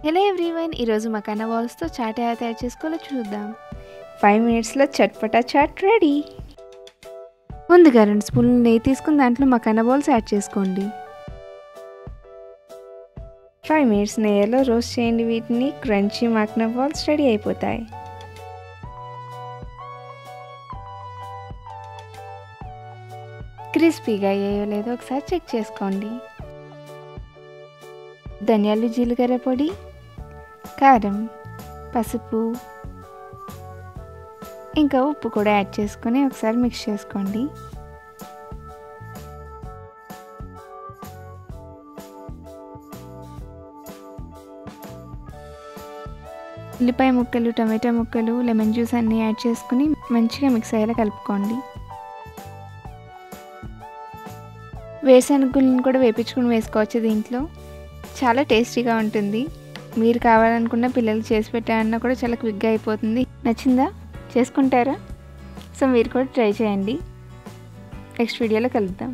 Hello everyone, ఈరోజు makhana బాల్స్తో chat ఎలా తయారు చేసుకోవాలో చూద్దాం. 5 మినిట్స్లో చట్పటా చాట్ రెడీ. ముందుగా 2 స్పూన్లు నెయ్యి తీసుకుని దాంట్లో మకానా బాల్స్ యాడ్ చేసుకోండి. 5 మినిట్స్ నెయ్యిలో రోస్ట్ చేయండి. వీటిని క్రంచీ మకానా బాల్స్ రెడీ అయిపోతాయి. క్రిస్పీగా అయ్యాయో లేదో ఒకసారి చెక్ చేసుకోండి. ధనియాలు, జీలకర్ర పొడి, కారం, పసుపు, ఇంకా ఉప్పు కూడా యాడ్ చేసుకొని ఒకసారి మిక్స్ చేసుకోండి. ఉల్లిపాయ ముక్కలు, టమాటా ముక్కలు, లెమన్ జ్యూస్ అన్నీ యాడ్ చేసుకుని మంచిగా మిక్స్ అయ్యేలా కలుపుకోండి. వేరుశనగ గుళ్ళను కూడా వేపించుకుని వేసుకోవచ్చు. దీంట్లో చాలా టేస్టీగా ఉంటుంది. మీరు కావాలనుకున్న పిల్లలకి చేసి పెట్టాలన్నా కూడా చాలా క్విక్గా అయిపోతుంది. నచ్చిందా? చేసుకుంటారా? సో మీరు కూడా ట్రై చేయండి. నెక్స్ట్ వీడియోలో కలుద్దాం.